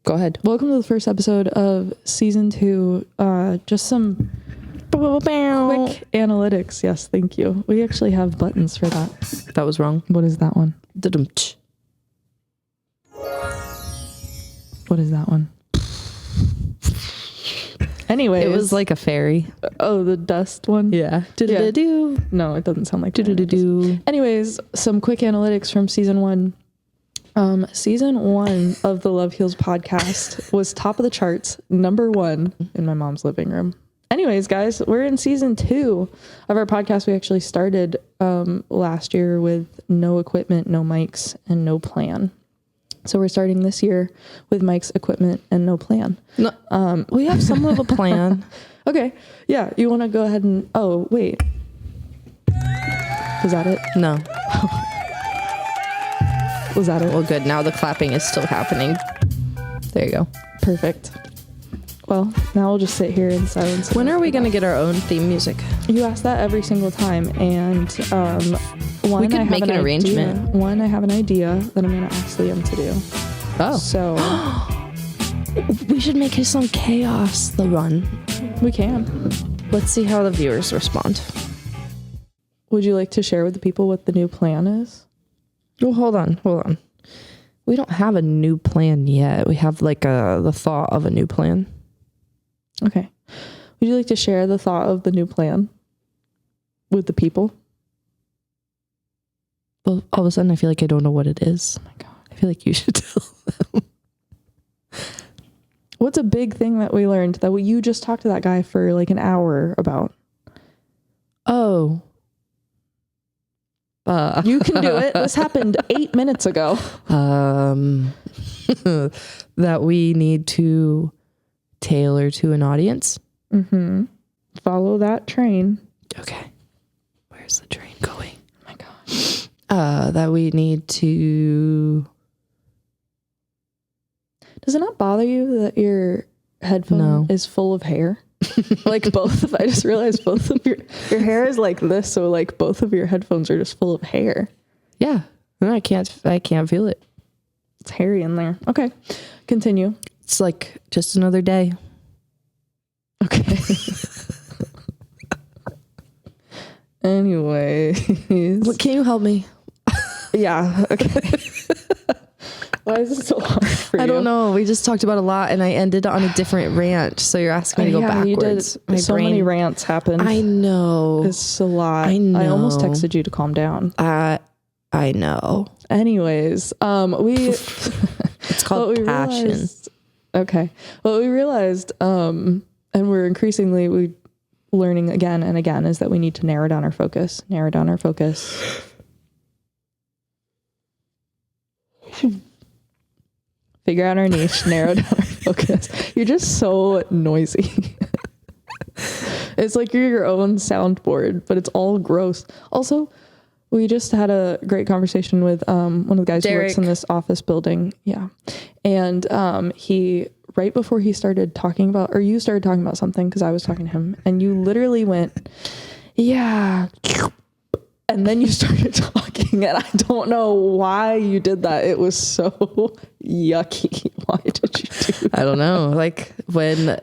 Go ahead. Welcome to the first episode of season 2. Just some quick analytics. Yes, thank you. We actually have buttons for that. That was wrong. What is that one? Da-dum-tsh. What is that one? Anyway, It was like a fairy. oh, the dust one. Yeah. Do-do-do-do. No, it doesn't sound like Do-do-do-do. Anyways, some quick analytics from season 1. Season 1 of the Love Heals podcast was top of the charts, number 1 in my mom's living room. Anyways, guys, we're in season 2 of our podcast. We actually started last year with no equipment, no mics, and no plan. So we're starting this year with mics, equipment, and no plan. No, we have somewhat of a plan. Okay. Yeah. You want to go ahead and... Oh, wait. Was that it? No. Was that it? Well, good. Now the clapping is still happening. There you go. Perfect. Well, now we'll just sit here in silence. When are we going to get our own theme music? You ask that every single time, and one, We could I have make an arrangement. One, I have an idea that I'm going to ask Liam to do. Oh. So We should make his song Chaos the run. we can. Let's see how the viewers respond. Would you like to share with the people what the new plan is? Well, hold on. We don't have a new plan yet. We have like the thought of a new plan. Okay. Would you like to share the thought of the new plan with the people? Well, all of a sudden I feel like I don't know what it is. Oh my God. I feel like you should tell them. What's a big thing that we learned that you just talked to that guy for like an hour about? Oh. You can do it. This happened 8 minutes ago. That we need to tailor to an audience. Mm-hmm. Follow that train. Okay. Where's the train going? Oh my gosh. That we need to... Does it not bother you that your headphone is full of hair? Like I just realized both of your hair is like this, so like both of your headphones are just full of hair. Yeah. No, I can't feel it. It's hairy in there. Okay. Continue. It's like just another day. Okay. Anyways. What, can you help me? Yeah. Okay. Why is it so hard for you? I don't know. We just talked about a lot and I ended on a different rant. So you're asking me to go backwards. You did. Many rants happened. I know. It's a lot. I know. I almost texted you to calm down. I know. Anyways, It's called passion. Okay. What we realized, and we're increasingly learning again and again, is that we need to narrow down our focus. Figure out our niche, narrow down our focus. You're just so noisy. It's like you're your own soundboard, but it's all gross. Also, we just had a great conversation with one of the guys who works in this office building. Yeah. And he, right before he started talking about, or you started talking about something, because I was talking to him, and you literally went, yeah. And then you started talking, and I don't know why you did that. It was so yucky. Why did you do that? I don't know. Like when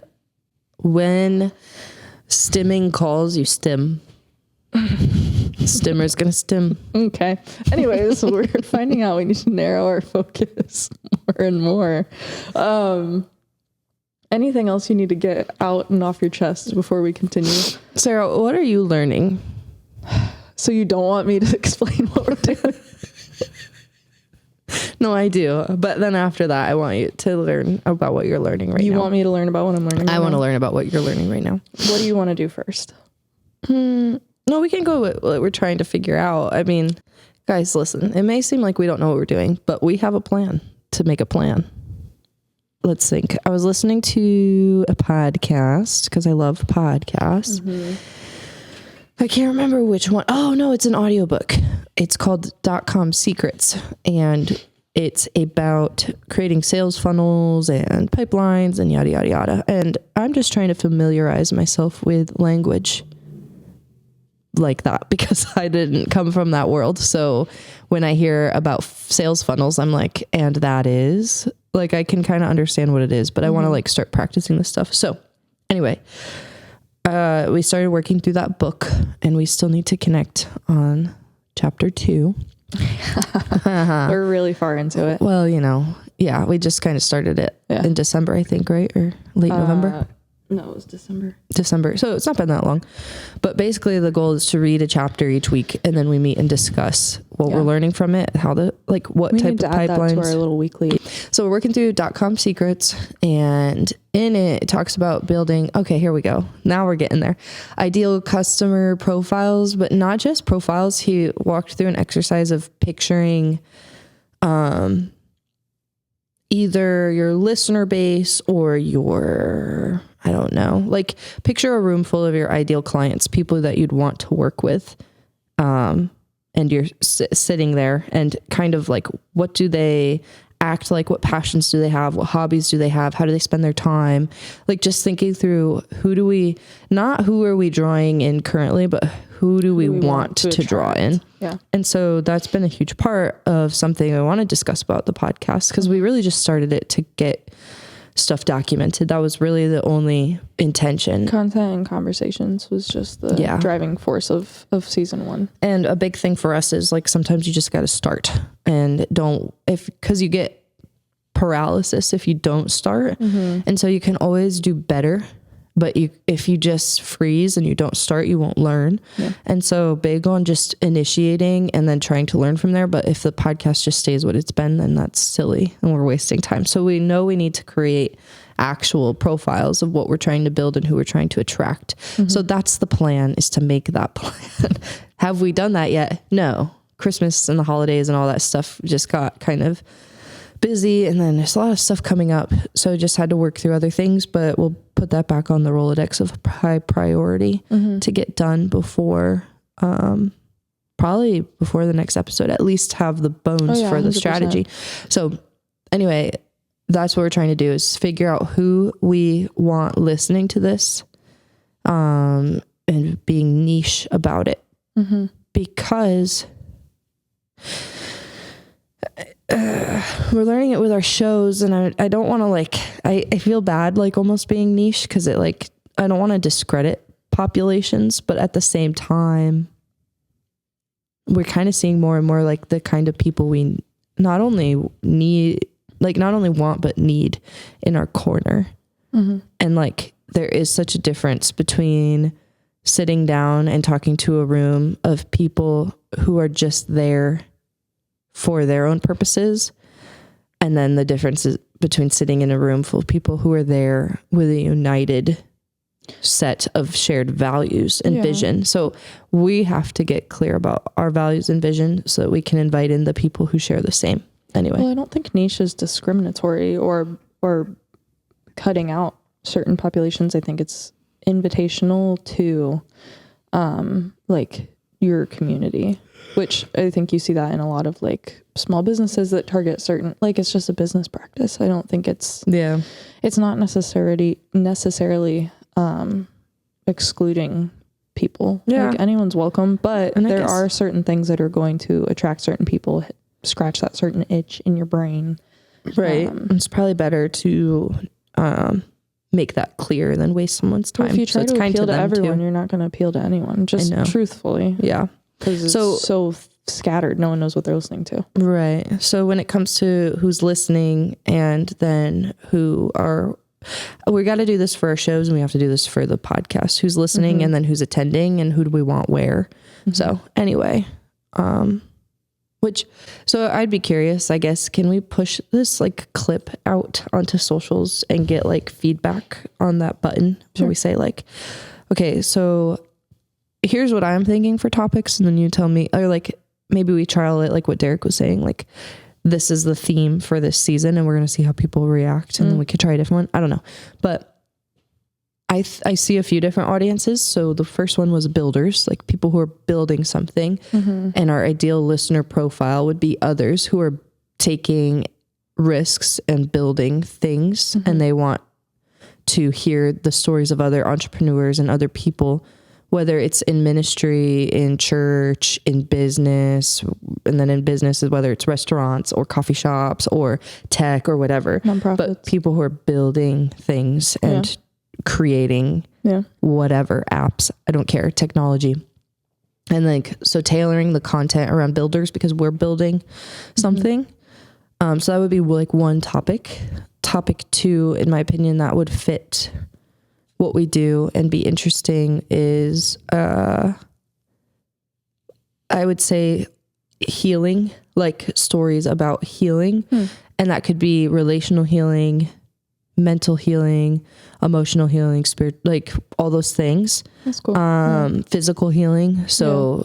stimming calls, you stim. Stimmer's gonna stim. Okay. Anyways, we're finding out we need to narrow our focus more and more. Anything else you need to get out and off your chest before we continue? Sarah, what are you learning? So you don't want me to explain what we're doing? No, I do. But then after that, I want you to learn about what you're learning right now. You want me to learn about what I'm learning I want to learn about what you're learning right now. What do you want to do first? No, we can go with what we're trying to figure out. I mean, guys, listen, it may seem like we don't know what we're doing, but we have a plan to make a plan. Let's think. I was listening to a podcast because I love podcasts. Mm-hmm. I can't remember which one. Oh, no, it's an audiobook. It's called .com Secrets, and it's about creating sales funnels and pipelines and yada, yada, yada. And I'm just trying to familiarize myself with language. like that because I didn't come from that world. So when I hear about sales funnels, I'm like, and that is like, I can kind of understand what it is, but I want to like start practicing this stuff. So anyway, we started working through that book and we still need to connect on chapter 2. We're really far into it. Well, yeah, we just kind of started it in December, I think, right? Or late November? No, it was December. So it's not been that long. But basically the goal is to read a chapter each week and then we meet and discuss what we're learning from it, how to, like, what type of add pipelines. that to our little weekly. So we're working through .com secrets, and in it talks about building, okay, here we go. Now we're getting there. Ideal customer profiles, but not just profiles. He walked through an exercise of picturing either your listener base or your, I don't know, like picture a room full of your ideal clients, people that you'd want to work with. And you're sitting there and kind of like, what do they act like? What passions do they have? What hobbies do they have? How do they spend their time? Like just thinking through not who are we drawing in currently, but who do we want to draw in? Yeah. And so that's been a huge part of something I want to discuss about the podcast, because we really just started it to get stuff documented. That was really the only intention. Content and conversations was just the driving force of season 1. And a big thing for us is like, sometimes you just got to start and because you get paralysis if you don't start. And so you can always do better, but if you just freeze and you don't start, you won't learn. And so big on just initiating and then trying to learn from there. But if the podcast just stays what it's been, then that's silly and we're wasting time. So we know we need to create actual profiles of what we're trying to build and who we're trying to attract. So that's the plan, is to make that plan. Have we done that yet? No. Christmas and the holidays and all that stuff just got kind of busy, and then there's a lot of stuff coming up, so just had to work through other things, but we'll put that back on the Rolodex of high priority to get done before probably before the next episode, at least have the bones for the 100%. Strategy. So anyway, that's what we're trying to do, is figure out who we want listening to this and being niche about it. Because we're learning it with our shows, and I don't want to like, I feel bad like almost being niche, because it like, I don't want to discredit populations, but at the same time we're kind of seeing more and more like the kind of people we not only want but need in our corner. And like there is such a difference between sitting down and talking to a room of people who are just there for their own purposes, and then the differences between sitting in a room full of people who are there with a united set of shared values and vision. So we have to get clear about our values and vision so that we can invite in the people who share the same. Anyway, well, I don't think niche is discriminatory or cutting out certain populations. I think it's invitational to like your community, which I think you see that in a lot of like small businesses that target certain, like it's just a business practice. I don't think it's not necessarily excluding people. Like anyone's welcome, but there are certain things that are going to attract certain people, scratch that certain itch in your brain. Right. It's probably better to make that clear than waste someone's time. Well, if you try to appeal to everyone, you're not going to appeal to anyone. Just truthfully. Yeah. Because it's so scattered. No one knows what they're listening to. Right. So when it comes to who's listening and then we got to do this for our shows, and we have to do this for the podcast. Who's listening and then who's attending, and who do we want where? So anyway, so I'd be curious, I guess, can we push this like clip out onto socials and get like feedback on that button? Where we say like, okay, so here's what I'm thinking for topics, and then you tell me, or like maybe we trial it like what Derek was saying, like this is the theme for this season and we're going to see how people react, and then we could try a different one. I don't know, but I see a few different audiences. So the first one was builders, like people who are building something, and our ideal listener profile would be others who are taking risks and building things, and they want to hear the stories of other entrepreneurs and other people whether it's in ministry, in church, in business, and then in business is whether it's restaurants or coffee shops or tech or whatever. Nonprofits. But people who are building things and creating whatever apps, I don't care, technology. And like, so tailoring the content around builders because we're building something. So that would be like one topic. Topic 2, in my opinion, that would fit what we do and be interesting is, I would say healing, like stories about healing. And that could be relational healing, mental healing, emotional healing, spirit, like all those things. That's cool. Physical healing. So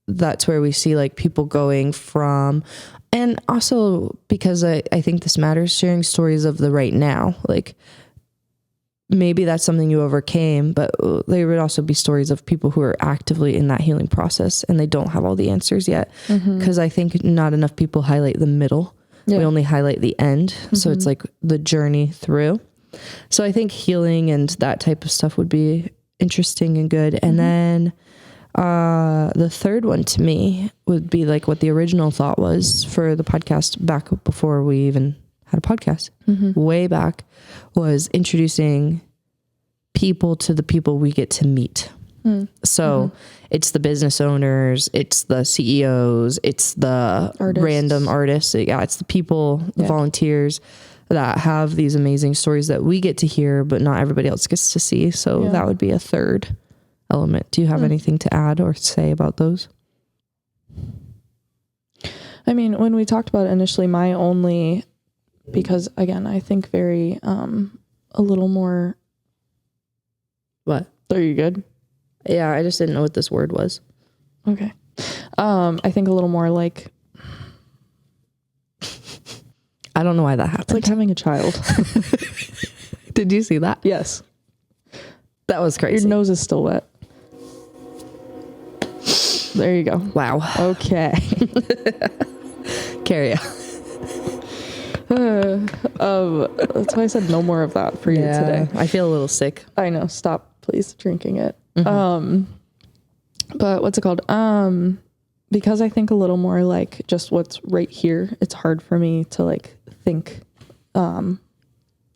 that's where we see like people going from, and also because I think this matters, sharing stories of the right now. Like maybe that's something you overcame, but there would also be stories of people who are actively in that healing process and they don't have all the answers yet. Because I think not enough people highlight the middle. We only highlight the end. So it's like the journey through. So I think healing and that type of stuff would be interesting and good. And then the third one to me would be like what the original thought was for the podcast back before we even had a podcast, way back, was introducing people to the people we get to meet. So it's the business owners, it's the CEOs, it's the random artists. Yeah, it's the people, the volunteers that have these amazing stories that we get to hear, but not everybody else gets to see. So that would be a third element. Do you have anything to add or say about those? I mean, when we talked about it initially, my only, because again, I think very, a little more. What? Are you good? Yeah, I just didn't know what this word was. Okay. I think a little more like, I don't know why that happened. it's like having a child. Did you see that? Yes. That was crazy. Your nose is still wet. There you go. Wow. Okay. Carry on. That's why I said no more of that for you today. I feel a little sick. I know. Stop, please, drinking it. But what's it called? Because I think a little more like just what's right here. It's hard for me to like think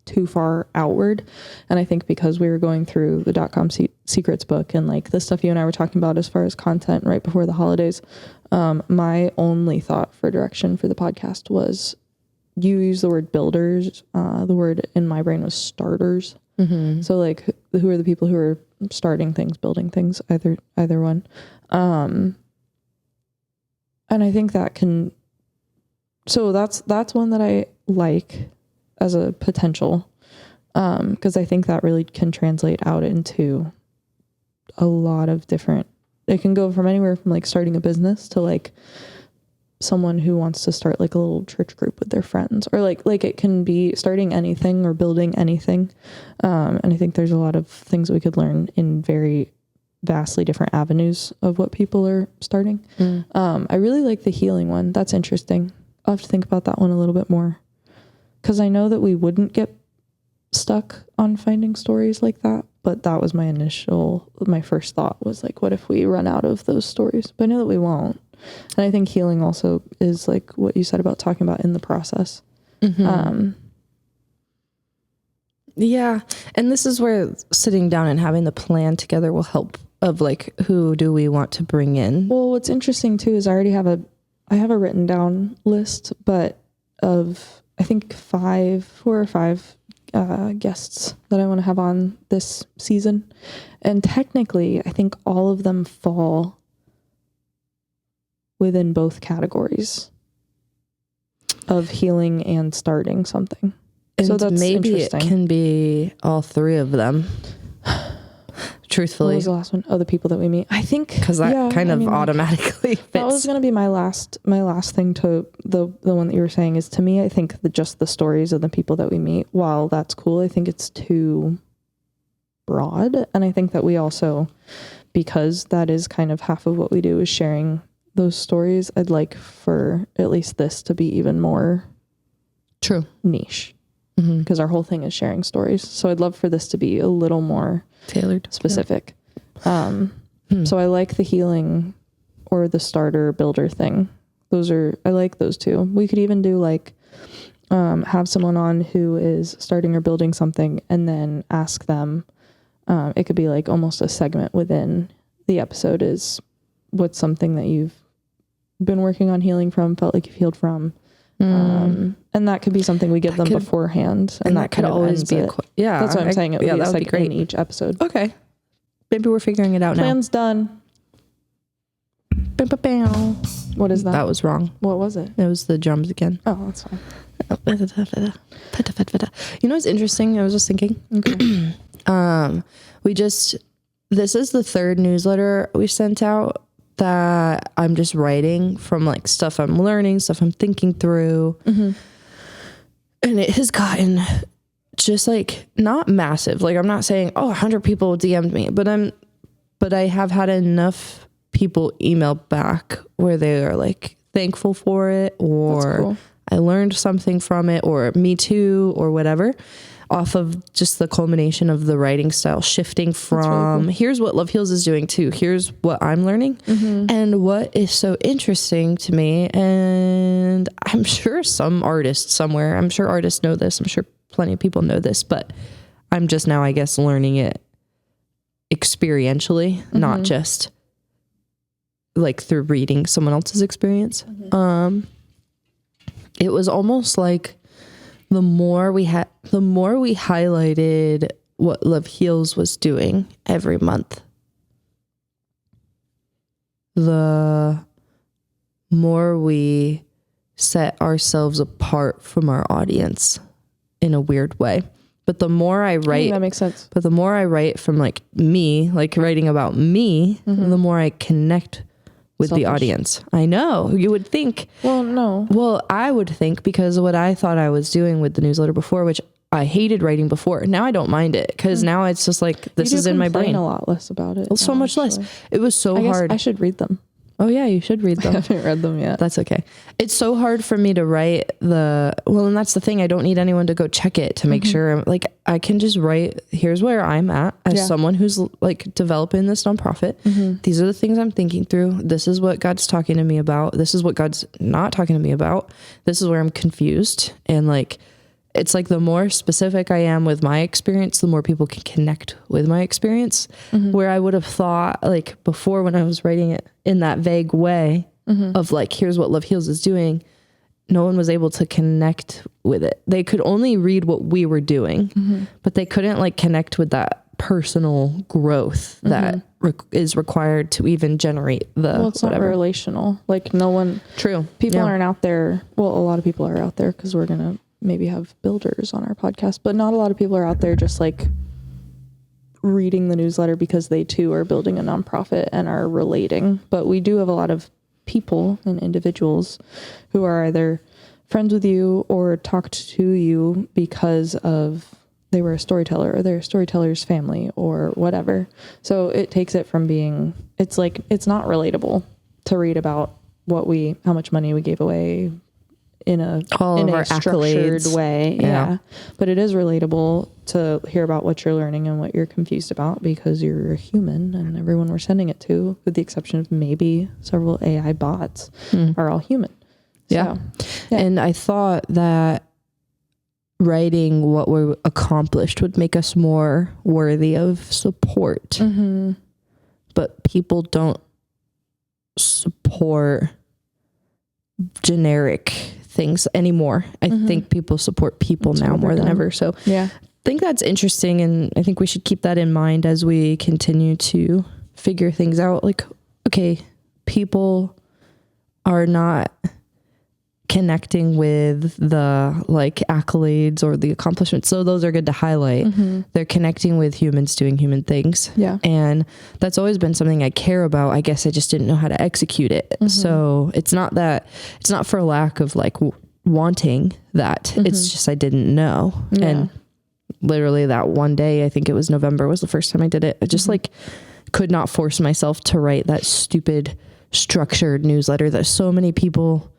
too far outward. And I think because we were going through the .com secrets book and like the stuff you and I were talking about as far as content right before the holidays, my only thought for direction for the podcast was, you use the word builders. The word in my brain was starters. So like, who are the people who are starting things, building things, either one. And I think that can, so that's one that I like as a potential. Cause I think that really can translate out into a lot of different, it can go from anywhere from like starting a business to like someone who wants to start like a little church group with their friends, or like it can be starting anything or building anything. And I think there's a lot of things we could learn in very vastly different avenues of what people are starting. I really like the healing one. That's interesting. I'll have to think about that one a little bit more, because I know that we wouldn't get stuck on finding stories like that, but that was my first thought was like, what if we run out of those stories? But I know that we won't. And I think healing also is like what you said about talking about in the process. Yeah. And this is where sitting down and having the plan together will help, of like, who do we want to bring in? Well, what's interesting too is I have a written down list, but of I think 4 or 5 guests that I want to have on this season. And technically, I think all of them fall within both categories of healing and starting something. And so that's maybe interesting. It can be all 3 of them. Truthfully. What was the last one? Oh, the people that we meet. I think because that automatically fits. That was going to be my last thing to the one that you were saying is, to me, I think just the stories of the people that we meet, while that's cool, I think it's too broad. And I think that we also, because that is kind of half of what we do is sharing those stories, I'd like for at least this to be even more true niche, because our whole thing is sharing stories. So I'd love for this to be a little more tailored, specific. So I like the healing or the starter builder thing. I like those two. We could even do like, have someone on who is starting or building something and then ask them. It could be like almost a segment within the episode is what's something that you've been working on healing from, felt like you've healed from. And that could be something we give them beforehand. And that could always be yeah. That's what I'm saying. It would be a that would be segment great in each episode. Okay. Maybe we're figuring it out Plan's done. now. What is that? That was wrong. What was it? It was the drums again. Oh, that's fine. You know what's interesting? I was just thinking. Okay. This is the third newsletter we sent out that I'm just writing from like stuff I'm learning, stuff I'm thinking through. And it has gotten just like not massive. Like I'm not saying, 100 people DM'd me, but I have had enough people email back where they are like thankful for it, or Cool. I learned something from it, or me too, or whatever, off of just the culmination of the writing style shifting from really cool. Here's what Love Heals is doing too. Here's what I'm learning. And what is so interesting to me, and I'm sure some artists somewhere, I'm sure artists know this, I'm sure plenty of people know this, but I'm just now, I guess, learning it experientially, not just like through reading someone else's experience. It was almost like the more we highlighted what Love Heals was doing every month, the more we set ourselves apart from our audience in a weird way. But the more I write, that makes sense. But the more I write from like me, like writing about me, the more I connect with the audience. I know. You would think. Well, no. Well, I would think, because what I thought I was doing with the newsletter before, which I hated writing before. Now I don't mind it, because now it's just like, this is in my brain. A lot less about it. So much less. It was so hard. I should read them. Oh yeah, you should read I them. haven't read them yet. That's okay. It's so hard for me to write and that's the thing. I don't need anyone to go check it to make sure. Like, I can just write, here's where I'm at as someone who's like developing this nonprofit. These are the things I'm thinking through. This is what God's talking to me about. This is what God's not talking to me about. This is where I'm confused. And like, it's like the more specific I am with my experience, the more people can connect with my experience. Where I would have thought, like before, when I was writing it in that vague way of like, here's what Love Heals is doing, no one was able to connect with it. They could only read what we were doing, but they couldn't like connect with that personal growth that is required to even generate the Well, it's not relational. Like no one. True. People aren't out there. Well, a lot of people are out there because we're going to maybe have builders on our podcast, but not a lot of people are out there just like reading the newsletter because they too are building a nonprofit and are relating. But we do have a lot of people and individuals who are either friends with you or talked to you because of they were a storyteller or they're a storyteller's family or whatever. So it takes it from being, it's like, it's not relatable to read about how much money we gave away in a structured way. Yeah. But it is relatable to hear about what you're learning and what you're confused about, because you're a human, and everyone we're sending it to, with the exception of maybe several AI bots, are all human. Yeah. And I thought that writing what we accomplished would make us more worthy of support. But people don't support generic things anymore. I think people support people now more than ever. So I think that's interesting, and I think we should keep that in mind as we continue to figure things out. Like, okay, people are not connecting with the like accolades or the accomplishments, so those are good to highlight. They're connecting with humans doing human things, and that's always been something I care about. I guess I just didn't know how to execute it. So it's not for lack of like wanting that. It's just I didn't know. And literally that one day, I think it was November, was the first time I did it. I just like could not force myself to write that stupid structured newsletter that so many people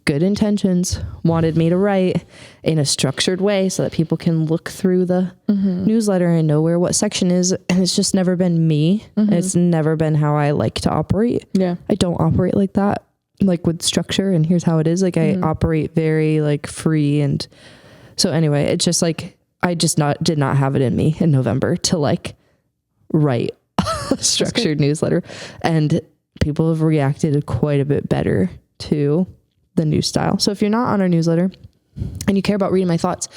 good intentions, wanted me to write in a structured way so that people can look through the newsletter and know where what section is. And it's just never been me. And it's never been how I like to operate. Yeah. I don't operate like that, like with structure and here's how it is. Like I operate very like free. And so anyway, it's just like, I just did not have it in me in November to like write a structured newsletter, and people have reacted quite a bit better to the new style. So if you're not on our newsletter and you care about reading my thoughts,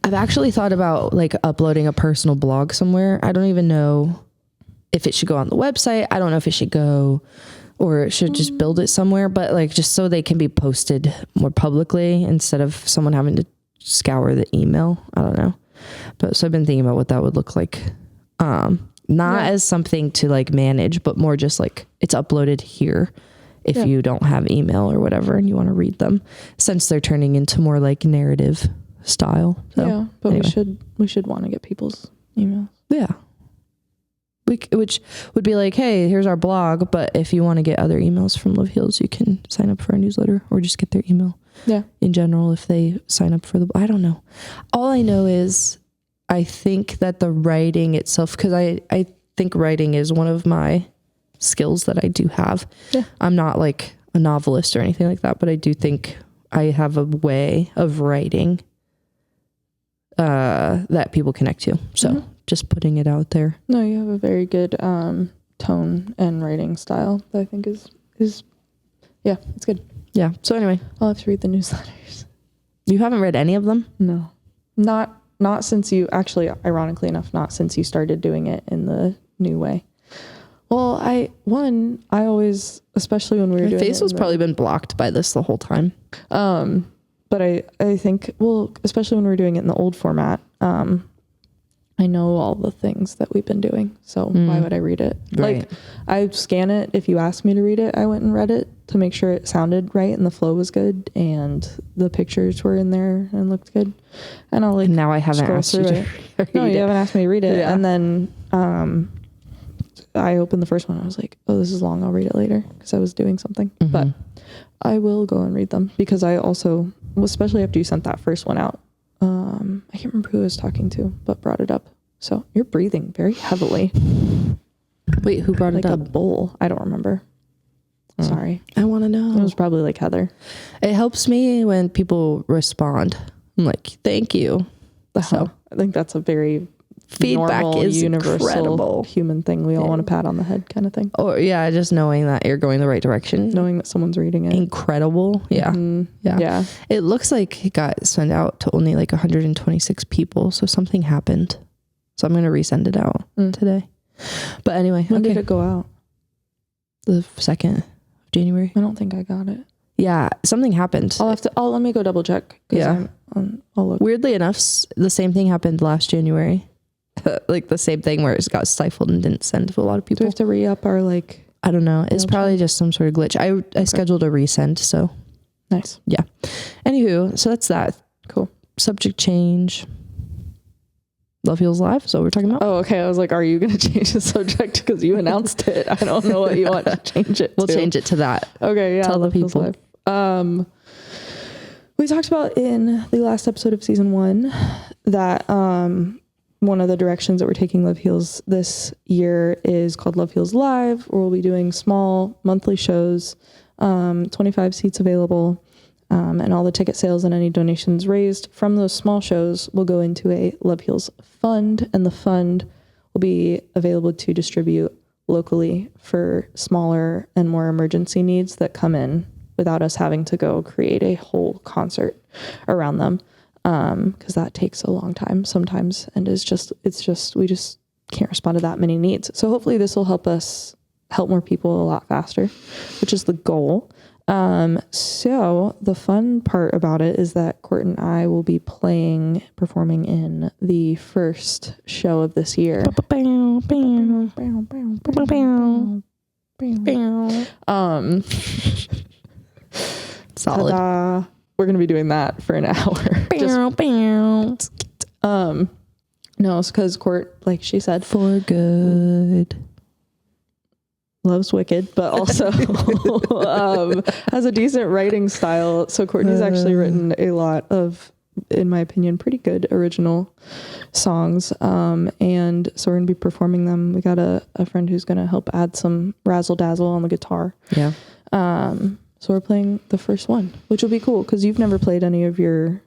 I've actually thought about like uploading a personal blog somewhere. I don't even know if it should go on the website. I don't know if it should go, or it should just build it somewhere, but like just so they can be posted more publicly instead of someone having to scour the email. I don't know. But so I've been thinking about what that would look like. Not as something to like manage, but more just like it's uploaded here if you don't have email or whatever and you want to read them, since they're turning into more like narrative style. So, yeah, but anyway. we should want to get people's emails. Yeah. Which would be like, hey, here's our blog, but if you want to get other emails from Love Heals, you can sign up for our newsletter or just get their email. Yeah. In general, if they sign up for I don't know. All I know is I think that the writing itself, because I think writing is one of my skills that I do have. Yeah. I'm not like a novelist or anything like that, but I do think I have a way of writing that people connect to. So just putting it out there. No, you have a very good tone and writing style that I think is yeah, it's good. Yeah. So anyway, I'll have to read the newsletters. You haven't read any of them? No. Not since you actually, ironically enough, not since you started doing it in the new way. Well, I always, especially when we were doing it. My face has probably been blocked by this the whole time. But I think, well, especially when we were doing it in the old format, I know all the things that we've been doing. So why would I read it? Right. Like I scan it. If you asked me to read it, I went and read it to make sure it sounded right and the flow was good and the pictures were in there and looked good. And I'll like, and now I haven't asked you to read No, you it. haven't asked me to read it. Yeah. And then, I opened the first one. I was like, oh, this is long. I'll read it later because I was doing something, but I will go and read them because I also, especially after you sent that first one out, I can't remember who I was talking to, but brought it up. So you're breathing very heavily. Wait, who brought Like it a up? bowl. I don't remember. Sorry. I want to know. It was probably like Heather. It helps me when people respond. I'm like, thank you. So I think that's a very feedback normal, is universal incredible. human thing. We all want a pat on the head kind of thing. Or yeah, just knowing that you're going the right direction. Knowing that someone's reading it. Incredible. Yeah. Yeah. Yeah. It looks like it got sent out to only like 126 people. So something happened. So I'm going to resend it out today. But anyway. When did it go out? The 2nd of January. I don't think I got it. Yeah. Something happened. Let me go double check. Yeah. I'll look. Weirdly enough, the same thing happened last January. Like the same thing where it got stifled and didn't send to a lot of Do we people. have to re-up our like... I don't know. It's probably just some sort of glitch. I scheduled a resend, so Nice. yeah. Anywho, so that's that. Cool. Subject change. Love Heals Live. So we're talking about. Oh, okay. I was like, are you going to change the subject? Because you announced it. I don't know what you want to change it We'll to. change it to that. Okay, yeah. Tell the Love Heals people. Live. We talked about in the last episode of season 1 that one of the directions that we're taking Love Heals this year is called Love Heals Live, where we'll be doing small monthly shows, 25 seats available, and all the ticket sales and any donations raised from those small shows will go into a Love Heals fund, and the fund will be available to distribute locally for smaller and more emergency needs that come in without us having to go create a whole concert around them. Because that takes a long time sometimes, and we just can't respond to that many needs. So hopefully this will help us help more people a lot faster, which is the goal. So the fun part about it is that Court and I will be performing in the first show of this year. Solid. Ta-da. We're going to be doing that for an hour. No, it's because Court, like she said, For good. loves Wicked, but also has a decent writing style. So Courtney's actually written a lot of, in my opinion, pretty good original songs. And so we're going to be performing them. We got a friend who's going to help add some razzle dazzle on the guitar. Yeah. So we're playing the first one, which will be cool because you've never played any of your,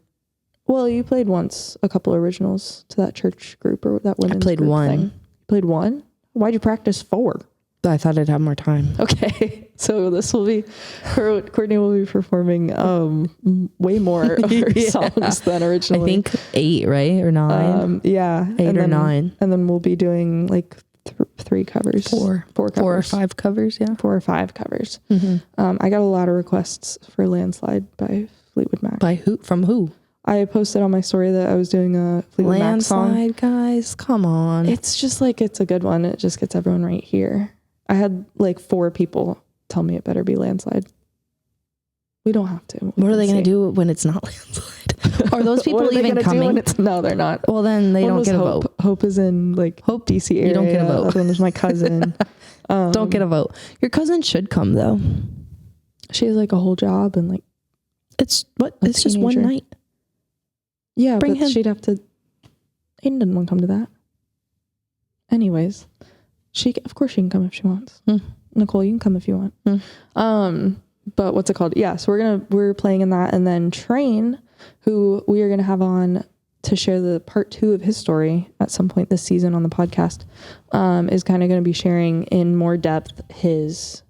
well, you played once a couple originals to that church group or that women's played group one. thing. You played one? Why'd you practice 4? I thought I'd have more time. Okay, so this will be Courtney will be performing way more of her songs than originally. I think 8, right? Or 9? Yeah, 8 or 9. and then we'll be doing like 3 covers, 4 covers, 4 or 5 covers. Yeah, 4 or 5 covers. Mm-hmm. I got a lot of requests for "Landslide" by Fleetwood Mac. By who? From who? I posted on my story that I was doing a Fleetwood Mac song. Landslide, guys, come on! It's just like it's a good one. It just gets everyone right here. I had like 4 people tell me it better be Landslide. We don't have to. What are they going to do when it's not Landslide? Are those people even coming? No, they're not. Well, then they don't get a Hope. vote. Hope is in like Hope DC area. You don't get a vote. The other one was my cousin. Don't get a vote. Your cousin should come though. She has like a whole job and like it's just one teenager. night. Yeah, Bring but him. she'd have to. Aiden didn't want to come to that. Anyways, of course she can come if she wants. Nicole, you can come if you want. But what's it called? Yeah, so we're playing in that, and then Train, who we are gonna have on to share the part 2 of his story at some point this season on the podcast, is kind of going to be sharing in more depth his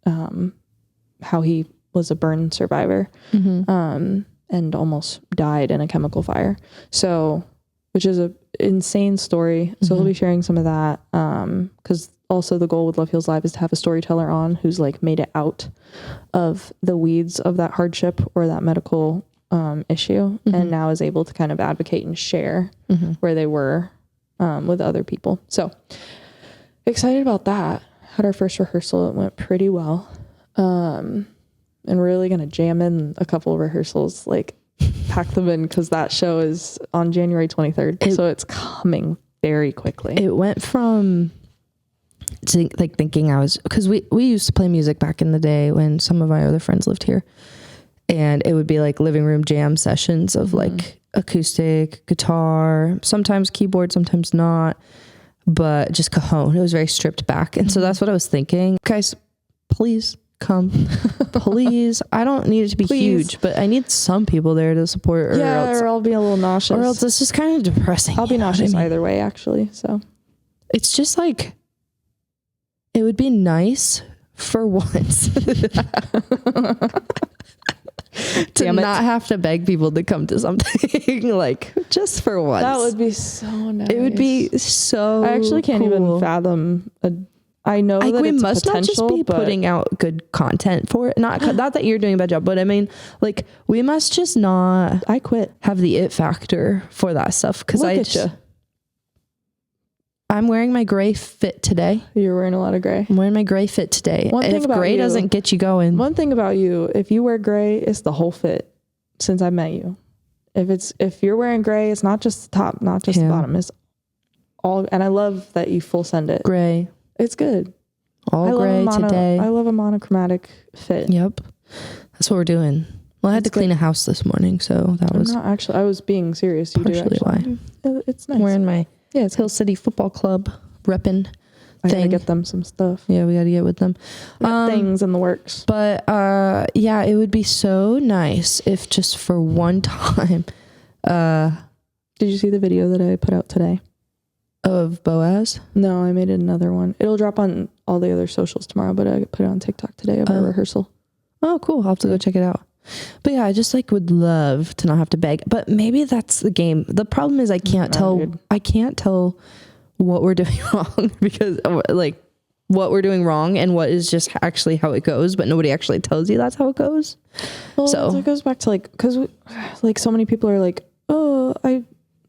how he was a burn survivor and almost died in a chemical fire. So, which is a insane story. So he'll be sharing some of that because also the goal with Love Heals Live is to have a storyteller on who's like made it out of the weeds of that hardship or that medical issue and now is able to kind of advocate and share where they were with other people. So excited about that. Had our first rehearsal. It went pretty well. And we're really going to jam in a couple of rehearsals, like pack them in because that show is on January 23rd. So it's coming very quickly. It went from thinking I was, because we used to play music back in the day when some of my other friends lived here, and it would be like living room jam sessions of like acoustic guitar, sometimes keyboard, sometimes not, but just cajon. It was very stripped back. And so that's what I was thinking. Guys, please come. Please. I don't need it to be huge, but I need some people there to support, or I'll be a little nauseous. Or else it's just kind of depressing. I'll be nauseous either way, actually. So it's just like, it would be nice for once to not have to beg people to come to something like just for once. That would be so nice. It would be so I actually can't even fathom I know like that we it's must not just be putting out good content for it. Not that you're doing a bad job, but I mean, like, we must just not I quit. Have the it factor for that stuff. Cause I'm wearing my gray fit today. You're wearing a lot of gray. I'm wearing my gray fit today. And if gray doesn't get you going. One thing about you, if you wear gray, it's the whole fit since I met you. If you're wearing gray, it's not just the top, not just the bottom. It's all, and I love that you full send it. Gray. It's good. All gray today. I love a monochromatic fit. Yep. That's what we're doing. Well, I had to clean a house this morning, so that was not actually, I was being serious. You partially why. It's nice. I'm wearing my it's Hill City Football Club repping I gotta thing. get them some stuff. Yeah, we got to get with them. Things in the works. But yeah, it would be so nice if just for one time. Did you see the video that I put out today? Of Boaz? No, I made another one. It'll drop on all the other socials tomorrow, but I put it on TikTok today of our rehearsal. Oh, cool. I'll have to go check it out. But yeah, I just like would love to not have to beg. But maybe that's the game. The problem is I can't tell what we're doing wrong because like what we're doing wrong and what is just actually how it goes, but nobody actually tells you that's how it goes. Well, so it goes back to like, because like so many people are like, oh,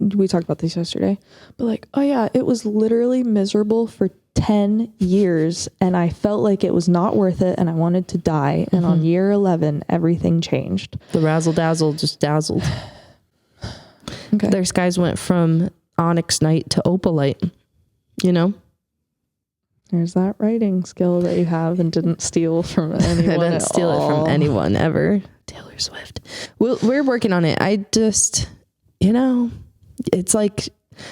we talked about this yesterday, but like, oh yeah, it was literally miserable for 10 years and I felt like it was not worth it and I wanted to die. And on year 11, everything changed. The razzle dazzle just dazzled. Okay. Their skies went from onyx night to opalite, you know? There's that writing skill that you have and didn't steal from anyone. I didn't steal it from anyone ever. Taylor Swift. We're working on it. I just, it's like,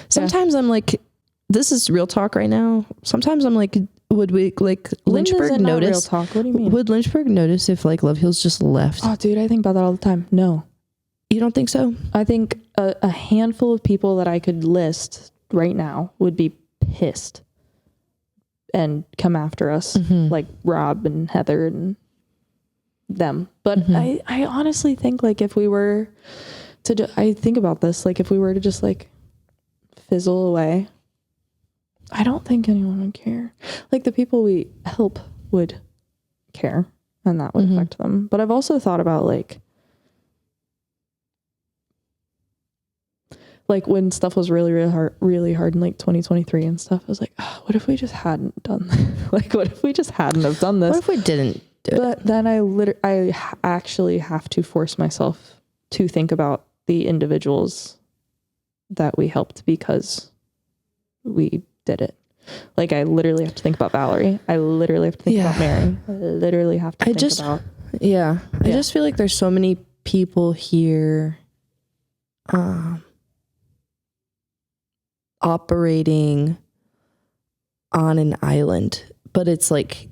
sometimes I'm like, this is real talk right now. Sometimes I'm like, would we, like, Lynchburg notice? Real talk? What do you mean? Would Lynchburg notice if, like, Love Heals just left? Oh, dude, I think about that all the time. No. You don't think so? I think a handful of people that I could list right now would be pissed and come after us, like Rob and Heather and them. But I honestly think, like, if we were to, I think about this, like, if we were to just, like, fizzle away, I don't think anyone would care. Like, the people we help would care, and that would affect them. But I've also thought about, like when stuff was really hard in like 2023 and stuff, I was like, oh, what if we just hadn't done that? Like, what if we just hadn't have done this? What if we didn't do it? But then I actually have to force myself to think about the individuals that we helped because we did it. Like, I literally have to think about Valerie. I literally have to think about Mary. I literally have to think about. Yeah. I just feel like there's so many people here operating on an island, but it's like,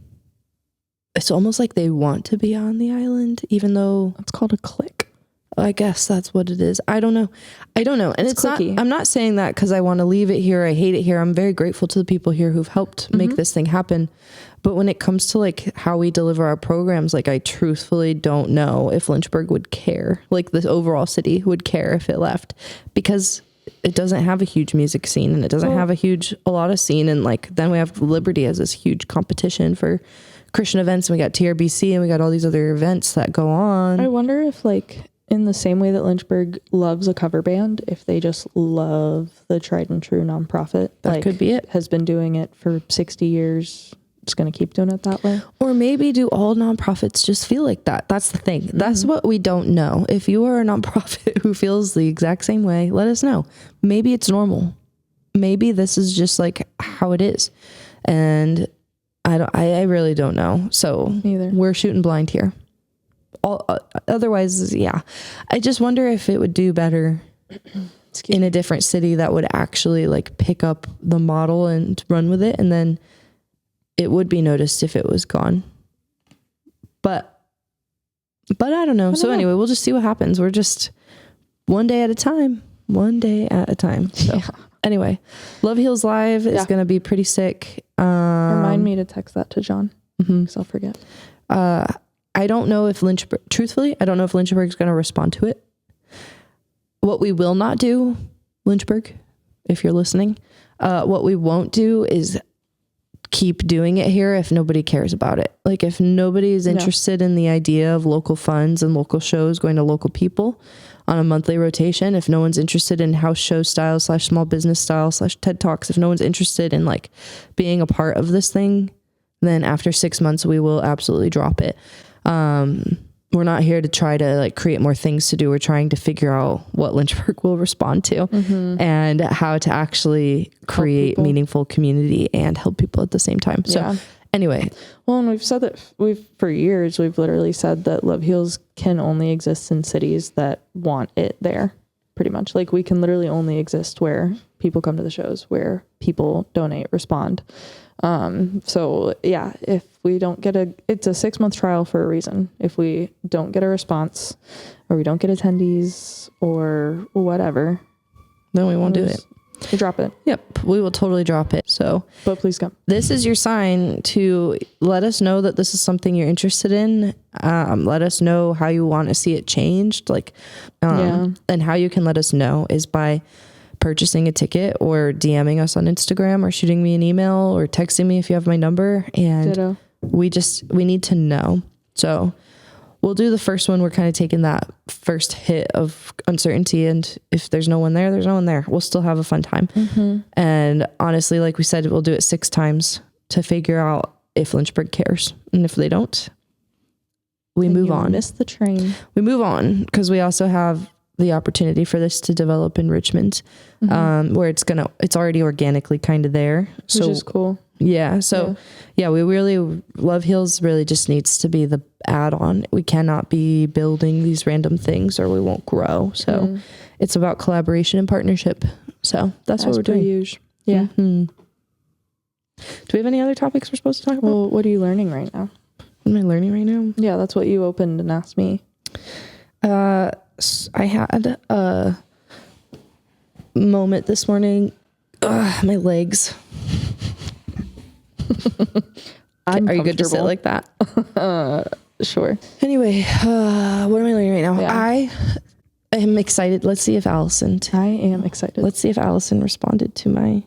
it's almost like they want to be on the island, even though it's called a clique. I guess that's what it is. I don't know. And it's not, I'm not saying that because I want to leave it here. I hate it here. I'm very grateful to the people here who've helped make this thing happen. But when it comes to, like, how we deliver our programs, like, I truthfully don't know if Lynchburg would care, like, the overall city would care if it left, because it doesn't have a huge music scene, and it doesn't have a lot of scene. And, like, then we have Liberty as this huge competition for Christian events, and we got TRBC, and we got all these other events that go on. I wonder if, like, in the same way that Lynchburg loves a cover band, if they just love the tried and true nonprofit, that, like, could be it. Has been doing it for 60 years. It's going to keep doing it that way. Or maybe do all nonprofits just feel like that? That's the thing. That's what we don't know. If you are a nonprofit who feels the exact same way, let us know. Maybe it's normal. Maybe this is just, like, how it is. And I really don't know. So we're shooting blind here. Otherwise, yeah. I just wonder if it would do better in a different city that would actually, like, pick up the model and run with it, and then it would be noticed if it was gone. But I don't know. Anyway, we'll just see what happens. We're just one day at a time. So anyway, Love Heals Live is going to be pretty sick. Remind me to text that to John, because I'll forget. I don't know if Lynchburg, truthfully, I don't know if Lynchburg is going to respond to it. What we will not do, Lynchburg, if you're listening, what we won't do is keep doing it here if nobody cares about it. Like, if nobody is interested in the idea of local funds and local shows going to local people on a monthly rotation, if no one's interested in house show style / small business style / TED Talks, if no one's interested in, like, being a part of this thing, then after 6 months, we will absolutely drop it. We're not here to try to, like, create more things to do. We're trying to figure out what Lynchburg will respond to and how to actually create meaningful community and help people at the same time. So anyway. Well, and we've said that for years, we've literally said that Love Heals can only exist in cities that want it there, pretty much. Like, we can literally only exist where people come to the shows, where people donate, respond. So yeah, if we don't get it's a 6-month trial for a reason. If we don't get a response, or we don't get attendees or whatever, then we won't do it. We drop it. Yep. We will totally drop it. So, but please come. This is your sign to let us know that this is something you're interested in. Let us know how you want to see it changed. Like, and how you can let us know is by purchasing a ticket or DMing us on Instagram or shooting me an email or texting me if you have my number. And Ditto. we need to know. So we'll do the first one. We're kind of taking that first hit of uncertainty. And if there's no one there, there's no one there. We'll still have a fun time. And honestly, like we said, we'll do it 6 times to figure out if Lynchburg cares. And if they don't, we move on. Miss the train. We move on because we also have the opportunity for this to develop in Richmond, where it's already organically kind of there. Which is cool. Yeah. So yeah, we really, Love Heals really just needs to be the add-on. We cannot be building these random things or we won't grow. So it's about collaboration and partnership. So that's what we're doing. Usual. Yeah. Mm-hmm. Do we have any other topics we're supposed to talk about? Well, what are you learning right now? What am I learning right now? Yeah, that's what you opened and asked me. I had a moment this morning. My legs. Are you good to sit like that? Sure. Anyway, what am I learning right now? Yeah. I am excited. Let's see if Allison. I am excited. Let's see if Allison responded to my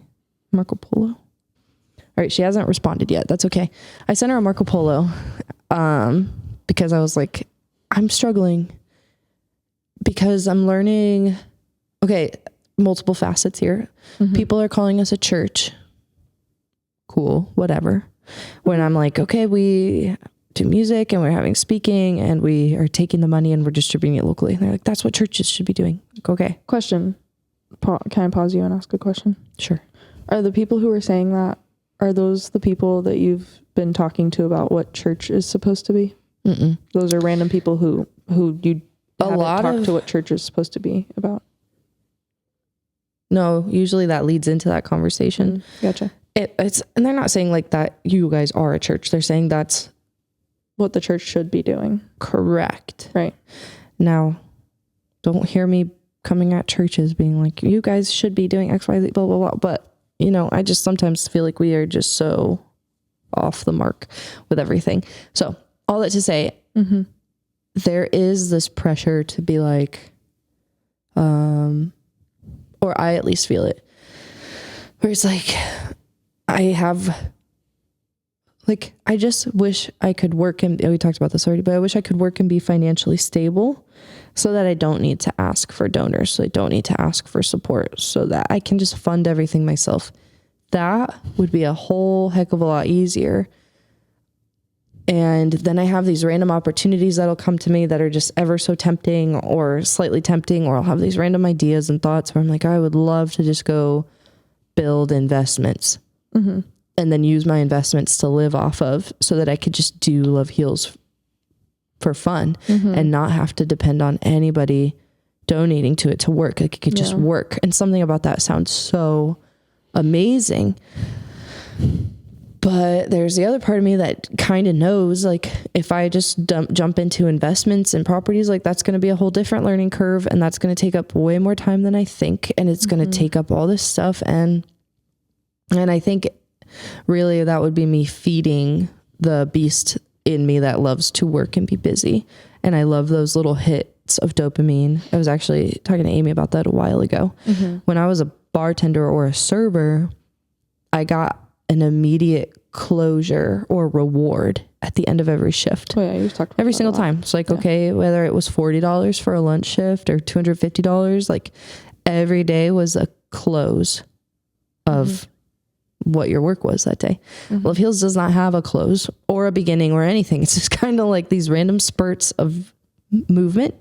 Marco Polo. All right, she hasn't responded yet. That's okay. I sent her a Marco Polo because I was like, I'm struggling because I'm learning. Okay, multiple facets here. People are calling us a church. Cool, whatever. When I'm like, okay, we do music and we're having speaking and we are taking the money and we're distributing it locally. And they're like, that's what churches should be doing. Like, okay. Question. Can I pause you and ask a question? Sure. Are the people who are saying that, are those the people that you've been talking to about what church is supposed to be? Mm-mm. Those are random people who you haven't talked to what church is supposed to be about. No, usually that leads into that conversation. Gotcha. It's and they're not saying like that you guys are a church. They're saying that's what the church should be doing. Correct. Right. Now, don't hear me coming at churches being like, you guys should be doing X, Y, Z, blah, blah, blah. But, you know, I just sometimes feel like we are just so off the mark with everything. So all that to say, there is this pressure to be like, or I at least feel it, where it's like, I just wish I could work and we talked about this already, but I wish I could work and be financially stable so that I don't need to ask for donors. So I don't need to ask for support so that I can just fund everything myself. That would be a whole heck of a lot easier. And then I have these random opportunities that'll come to me that are just ever so tempting or slightly tempting, or I'll have these random ideas and thoughts where I'm like, I would love to just go build investments. And then use my investments to live off of so that I could just do Love Heals for fun and not have to depend on anybody donating to it to work. Like it could just work. And something about that sounds so amazing. But there's the other part of me that kind of knows, like, if I just jump into investments and properties, like that's going to be a whole different learning curve. And that's going to take up way more time than I think. And it's going to take up all this stuff. And I think really that would be me feeding the beast in me that loves to work and be busy. And I love those little hits of dopamine. I was actually talking to Amy about that a while ago. When I was a bartender or a server, I got an immediate closure or reward at the end of every shift. Oh yeah, you've talked about every single time. It's like, okay, whether it was $40 for a lunch shift or $250, like every day was a close of what your work was that day. Love Heals does not have a close or a beginning or anything. It's just kind of like these random spurts of movement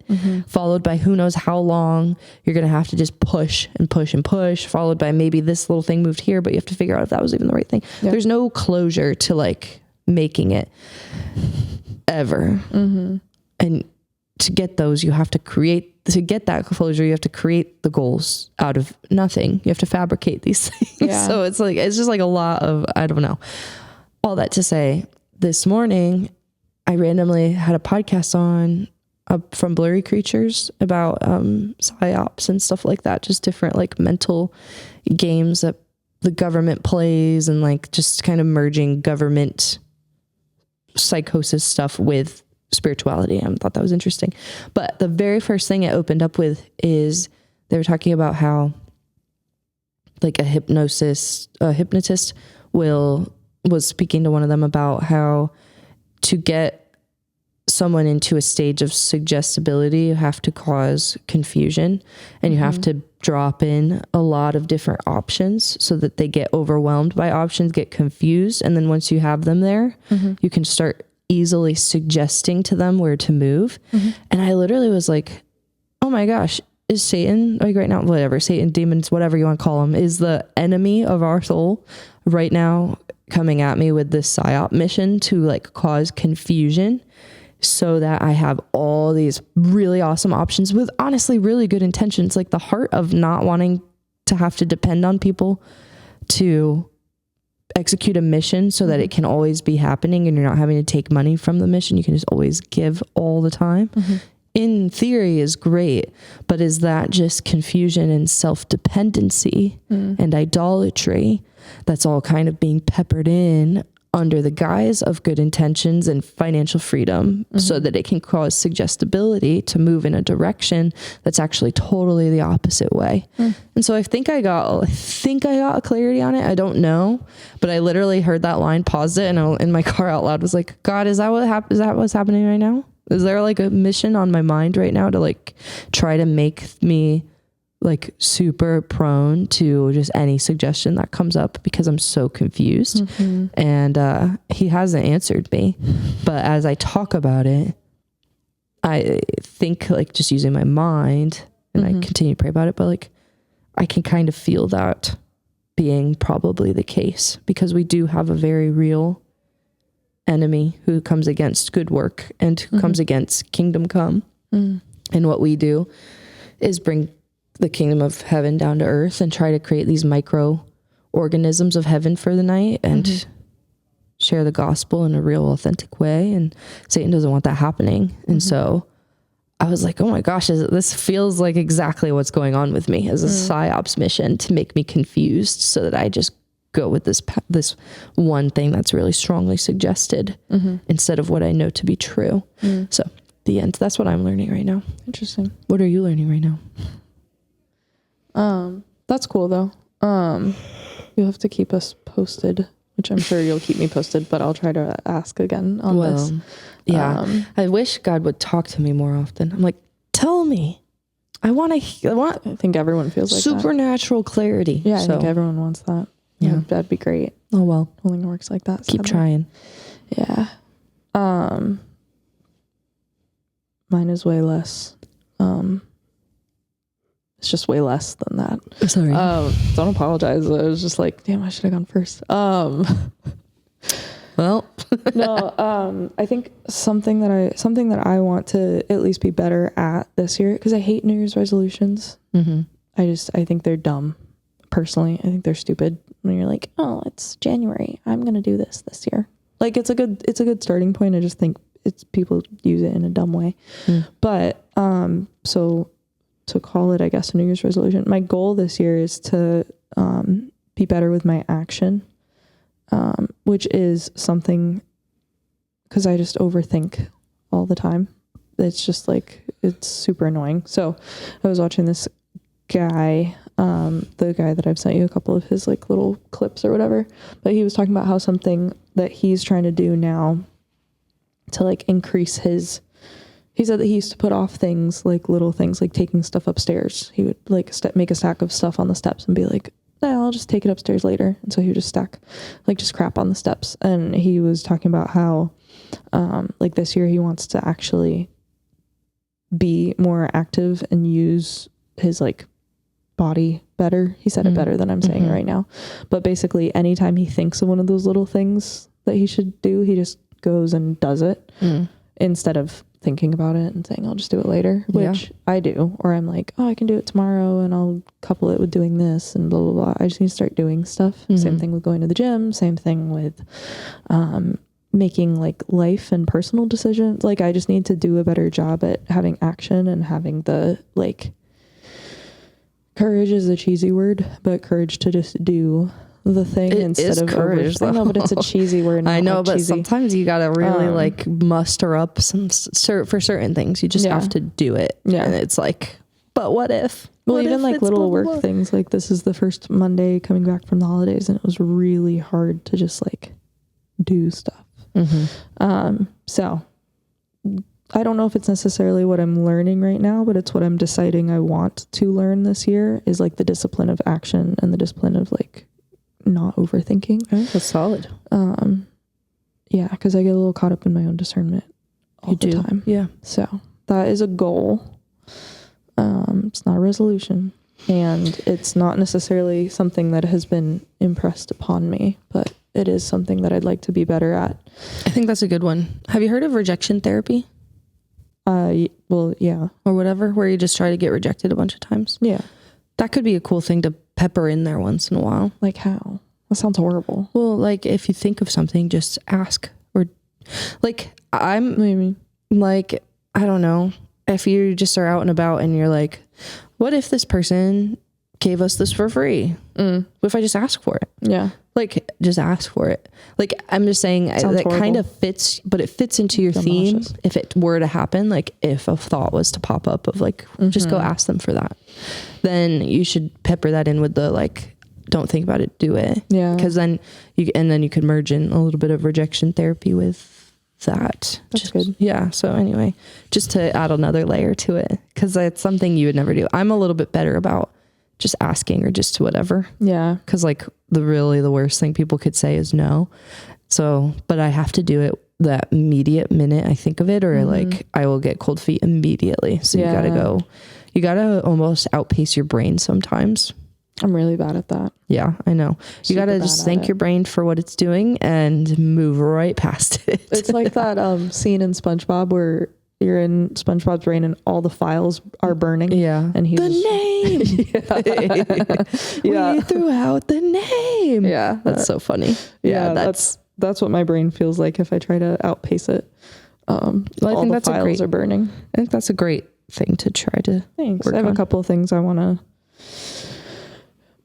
followed by who knows how long you're going to have to just push and push and push, followed by maybe this little thing moved here, but you have to figure out if that was even the right thing. There's no closure to like making it ever. And to get those, you have to get that closure, you have to create the goals out of nothing. You have to fabricate these things. So it's just like a lot of, I don't know. All that to say, this morning, I randomly had a podcast on from Blurry Creatures about psyops and stuff like that. Just different like mental games that the government plays and like just kind of merging government psychosis stuff with spirituality. I thought that was interesting. But the very first thing it opened up with is they were talking about how like a hypnotist was speaking to one of them about how to get someone into a stage of suggestibility, you have to cause confusion and you have to drop in a lot of different options so that they get overwhelmed by options, get confused. And then once you have them there, you can start easily suggesting to them where to move. And I literally was like, oh my gosh, is Satan, like right now, whatever, Satan, demons, whatever you want to call them, is the enemy of our soul right now coming at me with this psyop mission to like cause confusion so that I have all these really awesome options with honestly really good intentions, like the heart of not wanting to have to depend on people to execute a mission so that it can always be happening and you're not having to take money from the mission. You can just always give all the time. In theory is great, but is that just confusion and self-dependency and idolatry that's all kind of being peppered in under the guise of good intentions and financial freedom so that it can cause suggestibility to move in a direction that's actually totally the opposite way. And so I think I got a clarity on it. I don't know, but I literally heard that line, paused it, and I, in my car out loud was like, God, is that what's happening right now? Is there like a mission on my mind right now to like try to make me like super prone to just any suggestion that comes up because I'm so confused? And he hasn't answered me. But as I talk about it, I think like just using my mind and I continue to pray about it, but like I can kind of feel that being probably the case because we do have a very real enemy who comes against good work and who comes against kingdom come. And what we do is bring the kingdom of heaven down to earth and try to create these micro organisms of heaven for the night and share the gospel in a real authentic way. And Satan doesn't want that happening. And so I was like, oh my gosh, this feels like exactly what's going on with me as a psyops mission to make me confused so that I just go with this one thing that's really strongly suggested instead of what I know to be true. So the end, that's what I'm learning right now. Interesting. What are you learning right now? That's cool though. You'll have to keep us posted, which I'm sure you'll keep me posted, but I'll try to ask again on this. Yeah. I wish God would talk to me more often. I'm like, tell me. I want I think everyone feels like supernatural clarity. Yeah, I think everyone wants that. Yeah, that'd be great. Oh well. I don't think it works like that. Keep trying. Yeah. Mine is way less. It's just way less than that. Sorry. Don't apologize. I was just like, damn, I should have gone first. Well, no. I think something that I want to at least be better at this year, because I hate New Year's resolutions. I think they're dumb. Personally, I think they're stupid. When you're like, oh, it's January, I'm gonna do this year. Like it's a good starting point. I just think it's people use it in a dumb way. But so to call it, I guess, a New Year's resolution, my goal this year is to be better with my action, which is something, because I just overthink all the time. It's just like, it's super annoying. So I was watching this guy, the guy that I've sent you a couple of his like little clips or whatever, but he was talking about how something that he's trying to do now to like increase he said that he used to put off things, like little things, like taking stuff upstairs. He would like make a stack of stuff on the steps and be like, no, I'll just take it upstairs later. And so he would just stack like just crap on the steps. And he was talking about how like this year he wants to actually be more active and use his like body better. He said it better than I'm saying it right now. But basically anytime he thinks of one of those little things that he should do, he just goes and does it instead of thinking about it and saying I'll just do it later, which I do. Or I'm like, oh, I can do it tomorrow and I'll couple it with doing this and blah blah blah. I just need to start doing stuff. Same thing with going to the gym, same thing with making like life and personal decisions. Like I just need to do a better job at having action and having the like, courage is a cheesy word, but courage to just do the thing instead of courage. I know, but it's a cheesy word. I know, like but cheesy. Sometimes you gotta really like muster up some for certain things. You just have to do it. Yeah, and it's like, but what if? Well, even like little work things. Like this is the first Monday coming back from the holidays, and it was really hard to just like do stuff. So I don't know if it's necessarily what I'm learning right now, but it's what I'm deciding I want to learn this year is like the discipline of action and the discipline of like not overthinking. That's solid. Yeah, because I get a little caught up in my own discernment all the time. Yeah. So that is a goal. It's not a resolution, and it's not necessarily something that has been impressed upon me, but it is something that I'd like to be better at. I think that's a good one. Have you heard of rejection therapy Well, yeah. or whatever, where you just try to get rejected a bunch of times? Yeah. That could be a cool thing to pepper in there once in a while. Like how? That sounds horrible. Well, like if you think of something, just ask. Or like What do you mean? like, I don't know, if you just are out and about and you're like, what if this person gave us this for free? What if I just ask for it? Yeah. Like, just ask for it. Like, I'm just saying Sounds that horrible. kind of fits, but it fits into your theme. Nauseous. If it were to happen, like if a thought was to pop up of like, just go ask them for that, then you should pepper that in with the like, don't think about it, do it. Yeah. Because then you could merge in a little bit of rejection therapy with that. That's good. Yeah. So anyway, just to add another layer to it, because it's something you would never do. I'm a little bit better about just asking or just whatever. Yeah. Because like the worst thing people could say is no. So, but I have to do it that immediate minute I think of it, or like I will get cold feet immediately. So you gotta almost outpace your brain sometimes. I'm really bad at that. Yeah, I know. You Super gotta bad just at thank it. your brain for what it's doing and move right past it. It's like that scene in SpongeBob where you're in SpongeBob's brain and all the files are burning. Yeah. And he's the name. Yeah. We threw out the name. Yeah. That's so funny. Yeah, that's what my brain feels like if I try to outpace it. I all think the that's a files great are burning. I think that's a great thing to try to Thanks. work I have on. a couple of things I want to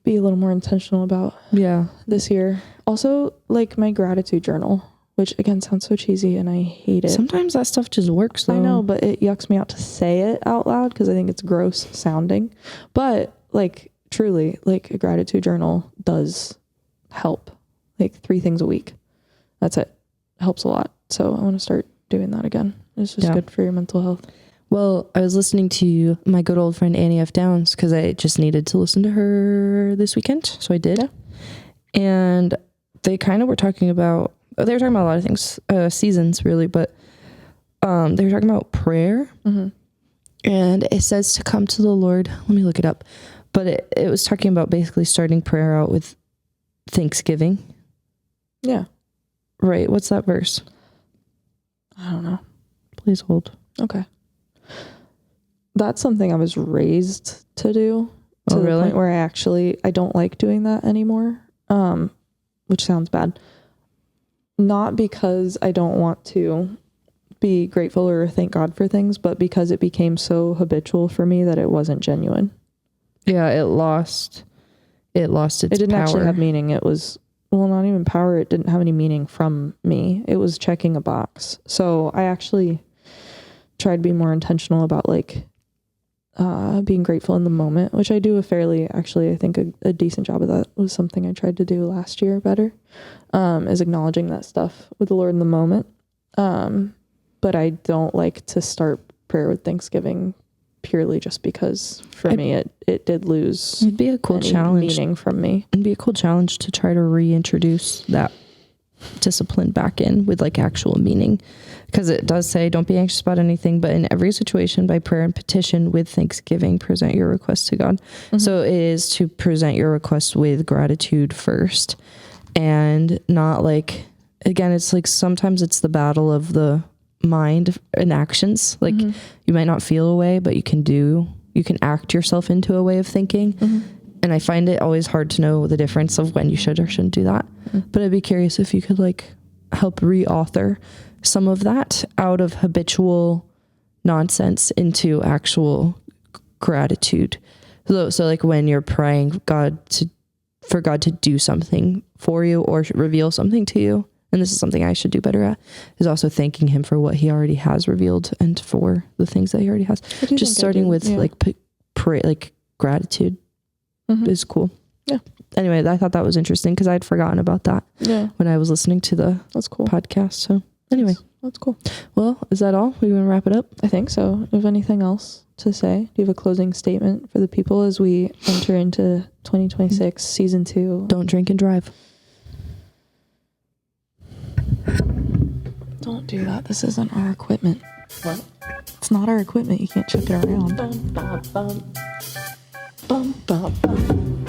be a little more intentional about Yeah. this year. Also, like my gratitude journal, which again sounds so cheesy and I hate it. Sometimes that stuff just works though. I know, but it yucks me out to say it out loud because I think it's gross sounding. But like truly, like a gratitude journal does help. Like 3 things a week. That's it. Helps a lot. So I want to start doing that again. It's just good for your mental health. Well, I was listening to my good old friend Annie F. Downs because I just needed to listen to her this weekend. So I did. Yeah. And they kind of were talking about, they were talking about a lot of things, seasons really, but they were talking about prayer. Mm-hmm. And it says to come to the Lord. Let me look it up. But it was talking about basically starting prayer out with thanksgiving. Yeah. Right. What's that verse? I don't know. Please hold. Okay. That's something I was raised to do to the point where I don't like doing that anymore. Which sounds bad. Not because I don't want to be grateful or thank God for things, but because it became so habitual for me that it wasn't genuine. Yeah, it lost its power. It didn't actually have meaning. It was, well, not even power. It didn't have any meaning from me. It was checking a box. So I actually tried to be more intentional about like being grateful in the moment, which I do I think a decent job of that. Was something I tried to do last year better, is acknowledging that stuff with the Lord in the moment. But I don't like to start prayer with Thanksgiving purely just because for me it did lose. It'd be a cool challenge meaning from me. It'd be a cool challenge to try to reintroduce that discipline back in with like actual meaning, because it does say don't be anxious about anything, but in every situation by prayer and petition with thanksgiving present your requests to God. Mm-hmm. So it is to present your requests with gratitude first, and not like, again, it's like sometimes it's the battle of the mind and actions. Like you might not feel a way, but you can act yourself into a way of thinking. And I find it always hard to know the difference of when you should or shouldn't do that. But I'd be curious if you could like help re-author some of that out of habitual nonsense into actual gratitude. So like when you're praying for God to do something for you or reveal something to you, and this is something I should do better at, is also thanking him for what he already has revealed and for the things that he already has. Just starting with like gratitude is cool. Yeah. Anyway, I thought that was interesting because I'd forgotten about that when I was listening to the podcast. So anyway, that's cool. Well, is that all? We want to wrap it up? I think so. Do you have anything else to say? Do you have a closing statement for the people as we enter into 2026 season 2? Don't drink and drive. Don't do that. This isn't our equipment. What? It's not our equipment. You can't chuck it around. Bum, bum, bum. Bum, bum, bum.